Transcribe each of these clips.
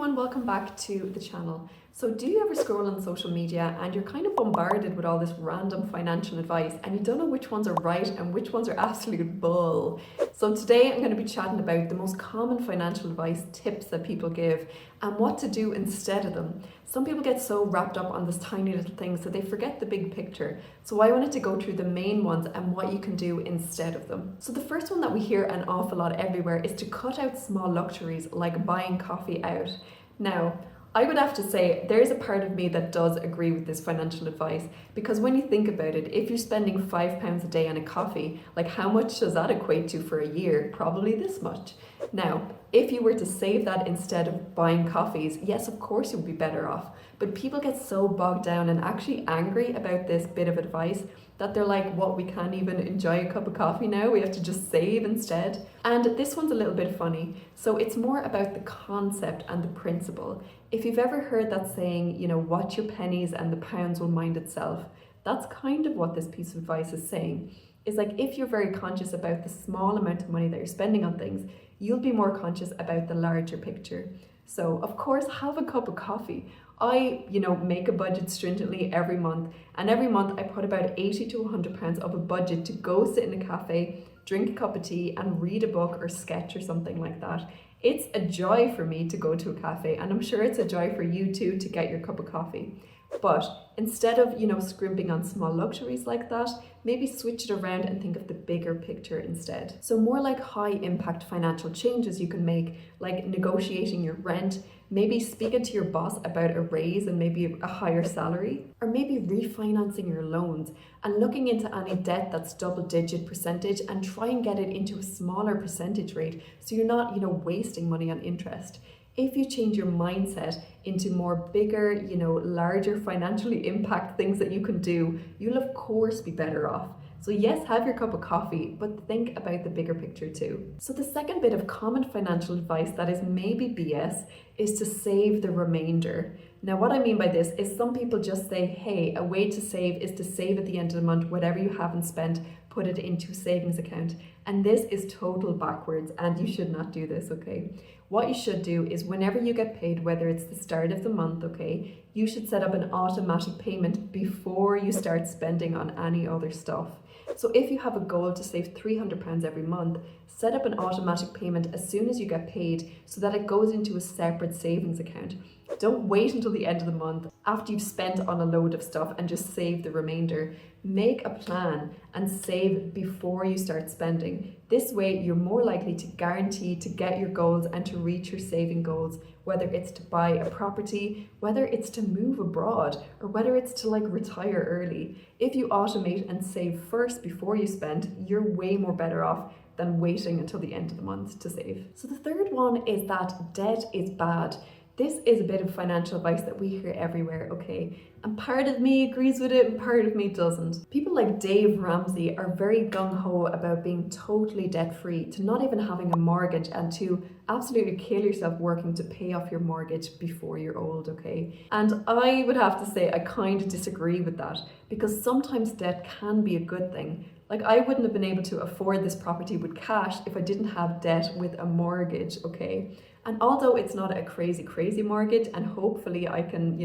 everyone, welcome back to the channel. So do you ever scroll on social media and you're kind of bombarded with all this random financial advice and you don't know which ones are right and which ones are absolute bull? So today I'm going to be chatting about the most common financial advice tips that people give and what to do instead of them. Some people get so wrapped up on this tiny little things that they forget the big picture. So I wanted to go through the main ones and what you can do instead of them. So the first one that we hear an awful lot everywhere is to cut out small luxuries like buying coffee out. Now, I would have to say there's a part of me that does agree with this financial advice, because when you think about it, if you're spending £5 a day on a coffee, like how much does that equate to for a year? Probably this much. Now, if you were to save that instead of buying coffees, yes, of course you would be better off. But people get so bogged down and actually angry about this bit of advice that they're like, what, we can't even enjoy a cup of coffee now? We have to just save instead? And this one's a little bit funny. So it's more about the concept and the principle. If you've ever heard that saying, watch your pennies and the pounds will mind itself, that's kind of what this piece of advice is saying. Is like, if you're very conscious about the small amount of money that you're spending on things, you'll be more conscious about the larger picture. So of course, have a cup of coffee. I, make a budget stringently every month, and every month I put about 80 to 100 pounds of a budget to go sit in a cafe, drink a cup of tea and read a book or sketch or something like that. It's a joy for me to go to a cafe, and I'm sure it's a joy for you too to get your cup of coffee. But instead of, scrimping on small luxuries like that, maybe switch it around and think of the bigger picture instead. So more like high impact financial changes you can make, like negotiating your rent, maybe speaking to your boss about a raise and maybe a higher salary, or maybe refinancing your loans and looking into any debt that's double-digit percentage and try and get it into a smaller percentage rate so you're not, wasting money on interest. If you change your mindset into more bigger, larger financially impact things that you can do, you'll of course be better off. So yes, have your cup of coffee, but think about the bigger picture too. So the second bit of common financial advice that is maybe BS is to save the remainder. Now what I mean by this is some people just say, hey, a way to save is to save at the end of the month whatever you haven't spent, put it into a savings account. And this is total backwards and you should not do this, okay? What you should do is whenever you get paid, whether it's the start of the month, okay, you should set up an automatic payment before you start spending on any other stuff. So if you have a goal to save £300 every month, set up an automatic payment as soon as you get paid so that it goes into a separate savings account. Don't wait until the end of the month after you've spent on a load of stuff and just save the remainder. Make a plan and save before you start spending. This way you're more likely to guarantee to get your goals and to reach your saving goals, whether it's to buy a property, whether it's to move abroad, or whether it's to retire early. If you automate and save first before you spend, you're way more better off than waiting until the end of the month to save. So the third one is that debt is bad. This is a bit of financial advice that we hear everywhere, okay? And part of me agrees with it and part of me doesn't. People like Dave Ramsey are very gung-ho about being totally debt-free, to not even having a mortgage and to absolutely kill yourself working to pay off your mortgage before you're old, okay? And I would have to say I kind of disagree with that, because sometimes debt can be a good thing. Like, I wouldn't have been able to afford this property with cash if I didn't have debt with a mortgage, okay? And although it's not a crazy mortgage, and hopefully I can,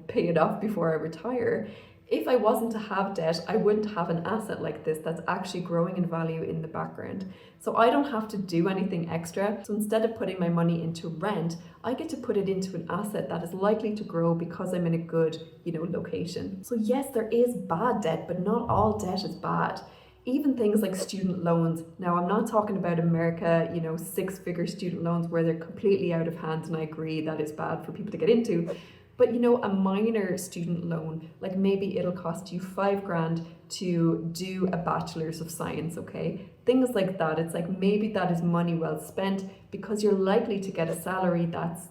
pay it off before I retire, if I wasn't to have debt, I wouldn't have an asset like this that's actually growing in value in the background. So I don't have to do anything extra. So instead of putting my money into rent, I get to put it into an asset that is likely to grow because I'm in a good, location. So yes, there is bad debt, but not all debt is bad. Even things like student loans. Now, I'm not talking about America, six-figure student loans where they're completely out of hand, and I agree that is bad for people to get into. But a minor student loan, like maybe it'll cost you $5,000 to do a bachelor's of science, okay? Things like that. It's like maybe that is money well spent because you're likely to get a salary that's,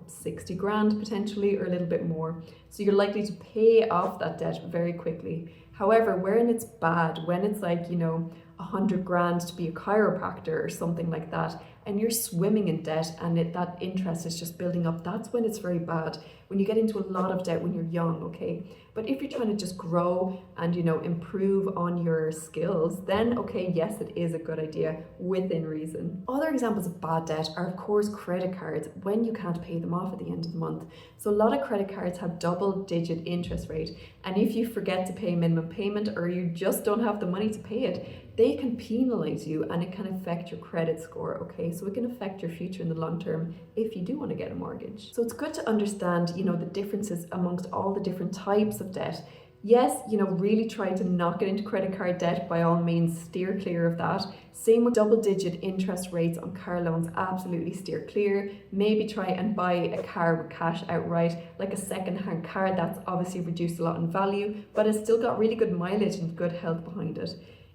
60 grand potentially, or a little bit more. So you're likely to pay off that debt very quickly. However, when it's bad, when it's like, 100 grand to be a chiropractor or something like that, and you're swimming in debt and that interest is just building up, that's when it's very bad. When you get into a lot of debt when you're young, okay? But if you're trying to just grow and, improve on your skills, then okay, yes, it is a good idea within reason. Other examples of bad debt are, of course, credit cards when you can't pay them off at the end of the month. So a lot of credit cards have double-digit interest rate, and if you forget to pay minimum payment or you just don't have the money to pay it, they can penalize you and it can affect your credit score, okay? So it can affect your future in the long term if you do want to get a mortgage. So it's good to understand, the differences amongst all the different types of debt. Yes, really try to not get into credit card debt. By all means, steer clear of that. Same with double-digit interest rates on car loans, absolutely steer clear. Maybe try and buy a car with cash outright, like a second-hand car that's obviously reduced a lot in value, but it's still got really good mileage and good health behind it.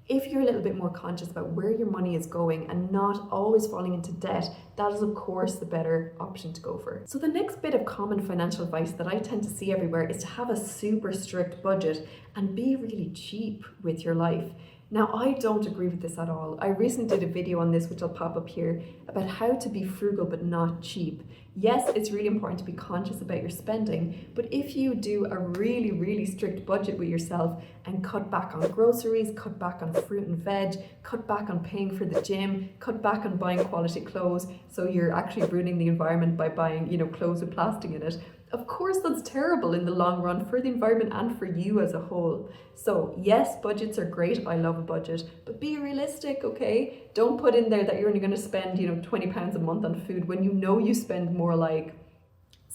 If you're a little bit more conscious about where your money is going and not always falling into debt, that is of course the better option to go for. So the next bit of common financial advice that I tend to see everywhere is to have a super strict budget and be really cheap with your life. Now, I don't agree with this at all. I recently did a video on this, which I'll pop up here, about how to be frugal but not cheap. Yes, it's really important to be conscious about your spending, but if you do a really, really strict budget with yourself and cut back on groceries, cut back on fruit and veg, cut back on paying for the gym, cut back on buying quality clothes, so you're actually ruining the environment by buying, clothes with plastic in it. Of course, that's terrible in the long run for the environment and for you as a whole. So yes, budgets are great. I love a budget, but be realistic, okay? Don't put in there that you're only going to spend, £20 a month on food when you spend more like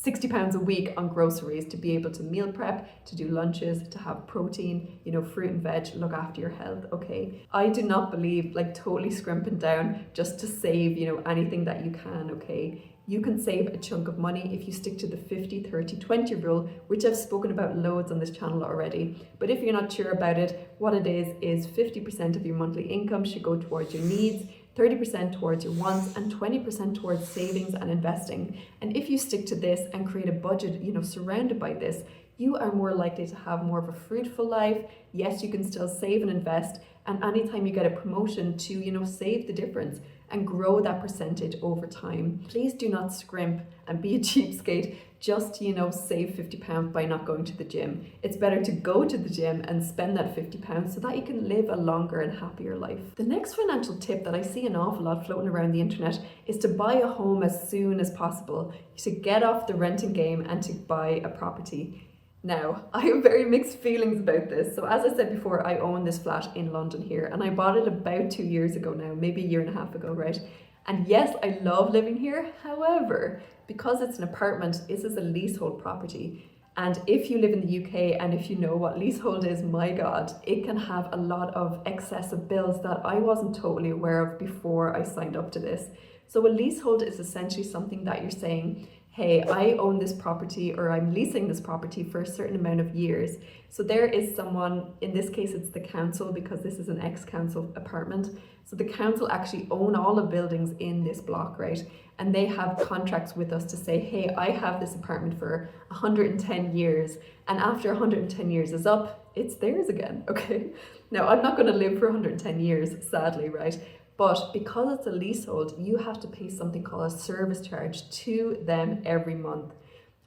£60 a week on groceries to be able to meal prep, to do lunches, to have protein, fruit and veg, look after your health, okay? I do not believe totally scrimping down just to save, anything that you can, okay? You can save a chunk of money if you stick to the 50-30-20 rule, which I've spoken about loads on this channel already. But if you're not sure about it, what it is 50% of your monthly income should go towards your needs, 30% towards your wants, and 20% towards savings and investing. And if you stick to this and create a budget, surrounded by this, you are more likely to have more of a fruitful life. Yes, you can still save and invest, and anytime you get a promotion to, save the difference and grow that percentage over time. Please do not scrimp and be a cheapskate just to, save £50 by not going to the gym. It's better to go to the gym and spend that £50 so that you can live a longer and happier life. The next financial tip that I see an awful lot floating around the internet is to buy a home as soon as possible, to get off the renting game and to buy a property. Now, I have very mixed feelings about this. So as I said before, I own this flat in London here, and I bought it about 2 years ago now, maybe a year and a half ago, right? And yes, I love living here. However, because it's an apartment, this is a leasehold property. And if you live in the UK and if you know what leasehold is, my God, it can have a lot of excessive bills that I wasn't totally aware of before I signed up to this. So a leasehold is essentially something that you're saying, hey, I own this property or I'm leasing this property for a certain amount of years. So there is someone, in this case it's the council because this is an ex-council apartment. So the council actually own all the buildings in this block, right? And they have contracts with us to say, hey, I have this apartment for 110 years. And after 110 years is up, it's theirs again, okay? Now, I'm not gonna live for 110 years, sadly, right? But because it's a leasehold, you have to pay something called a service charge to them every month.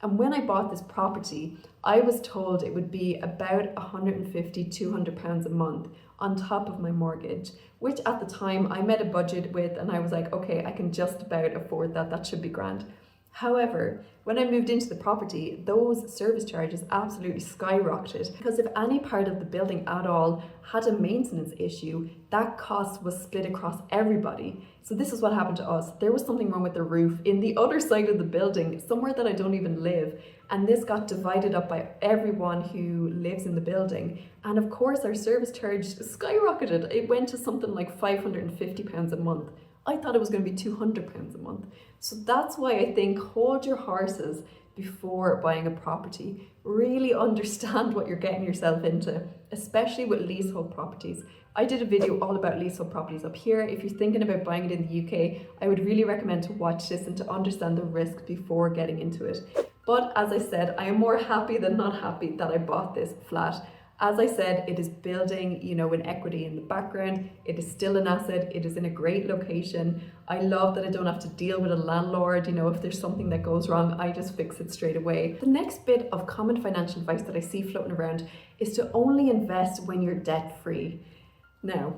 And when I bought this property, I was told it would be about £150-200 a month on top of my mortgage, which at the time I made a budget with, and I was like, okay, I can just about afford that, that should be grand. However, when I moved into the property, those service charges absolutely skyrocketed because if any part of the building at all had a maintenance issue, that cost was split across everybody. So this is what happened to us. There was something wrong with the roof in the other side of the building, somewhere that I don't even live. And this got divided up by everyone who lives in the building. And of course, our service charge skyrocketed. It went to something like £550 a month. I thought it was going to be £200 a month. So that's why I think hold your horses before buying a property. Really understand what you're getting yourself into, especially with leasehold properties. I did a video all about leasehold properties up here. If you're thinking about buying it in the UK, I would really recommend to watch this and to understand the risk before getting into it. But as I said, I am more happy than not happy that I bought this flat. As I said, it is building, an equity in the background. It is still an asset. It is in a great location. I love that I don't have to deal with a landlord. If there's something that goes wrong, I just fix it straight away. The next bit of common financial advice that I see floating around is to only invest when you're debt free. Now,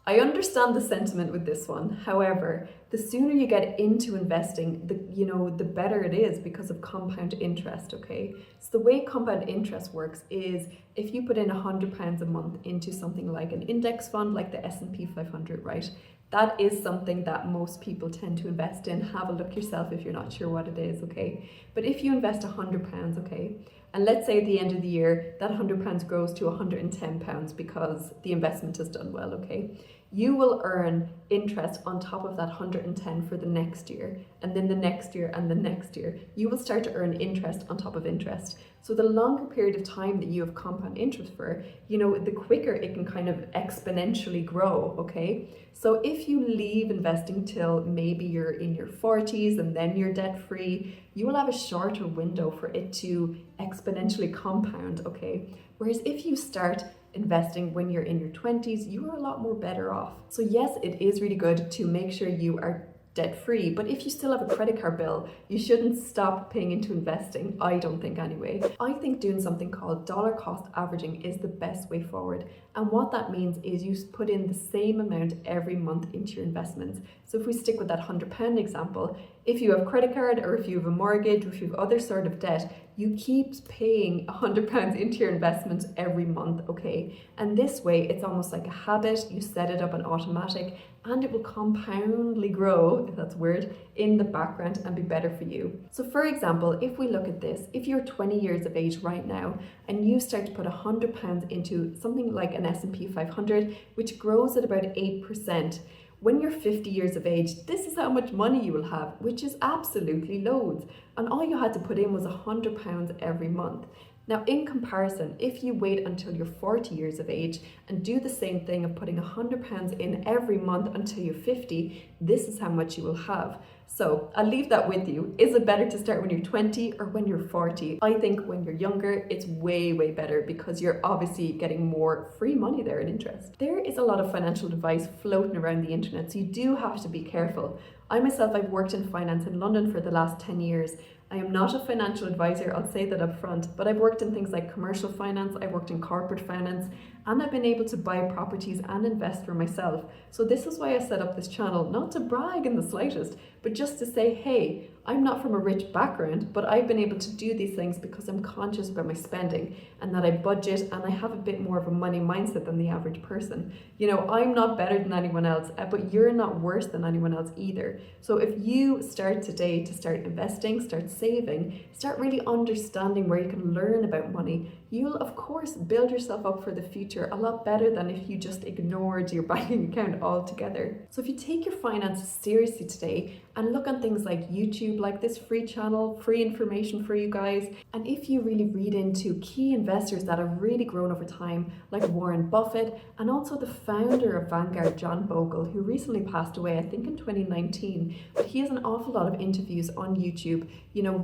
I understand the sentiment with this one. However, the sooner you get into investing, the better it is because of compound interest, okay? So the way compound interest works is if you put in £100 a month into something like an index fund, like the S&P 500, right? That is something that most people tend to invest in. Have a look yourself if you're not sure what it is, okay? But if you invest £100, okay, and let's say at the end of the year, that £100 grows to £110 because the investment has done well, okay? You will earn interest on top of that 110 for the next year, and then the next year and the next year. You will start to earn interest on top of interest. So the longer period of time that you have compound interest for, the quicker it can kind of exponentially grow, okay? So if you leave investing till maybe you're in your 40s and then you're debt free, you will have a shorter window for it to exponentially compound, okay? Whereas if you start investing when you're in your 20s, you are a lot more better off. So yes, it is really good to make sure you are debt free, but if you still have a credit card bill, you shouldn't stop paying into investing. I don't think anyway. I think doing something called dollar cost averaging is the best way forward. And what that means is you put in the same amount every month into your investments. So if we stick with that £100 example, if you have credit card or if you have a mortgage or if you have other sort of debt, you keep paying £100 into your investments every month, okay? And this way, it's almost like a habit. You set it up on automatic and it will compoundly grow, if that's a word, in the background and be better for you. So for example, if we look at this, if you're 20 years of age right now and you start to put £100 into something like an S&P 500, which grows at about 8%, when you're 50 years of age, this is how much money you will have, which is absolutely loads. And all you had to put in was £100 every month. Now, in comparison, if you wait until you're 40 years of age and do the same thing of putting £100 in every month until you're 50, this is how much you will have. So I'll leave that with you. Is it better to start when you're 20 or when you're 40? I think when you're younger, it's way, way better because you're obviously getting more free money there in interest. There is a lot of financial advice floating around the internet, so you do have to be careful. I myself, I've worked in finance in London for the last 10 years. I am not a financial advisor, I'll say that up front, but I've worked in things like commercial finance, I've worked in corporate finance, and I've been able to buy properties and invest for myself. So this is why I set up this channel, not to brag in the slightest, but just to say, hey, I'm not from a rich background, but I've been able to do these things because I'm conscious about my spending and that I budget and I have a bit more of a money mindset than the average person. I'm not better than anyone else, but you're not worse than anyone else either. So if you start today to start investing, start saving, start really understanding where you can learn about money, you'll of course build yourself up for the future a lot better than if you just ignored your banking account altogether. So if you take your finances seriously today and look on things like YouTube, like this free channel, free information for you guys, and if you really read into key investors that have really grown over time, like Warren Buffett, and also the founder of Vanguard, John Bogle, who recently passed away, I think in 2019, but he has an awful lot of interviews on YouTube,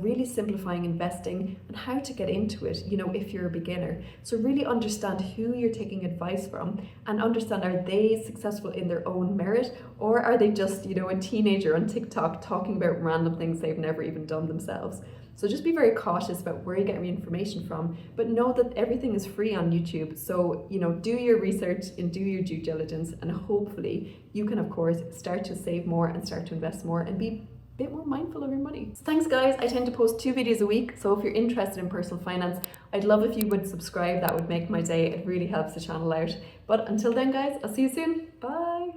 really simplifying investing and how to get into it, if you're a beginner. So really understand who you're taking advice from and understand, are they successful in their own merit, or are they just, a teenager on TikTok talking about random things they've never even done themselves. So just be very cautious about where you get your information from, but know that everything is free on YouTube. So, do your research and do your due diligence, and hopefully you can, of course, start to save more and start to invest more and be a bit more mindful of your money. So thanks guys. I tend to post 2 videos a week. So if you're interested in personal finance, I'd love if you would subscribe. That would make my day. It really helps the channel out. But until then guys, I'll see you soon. Bye.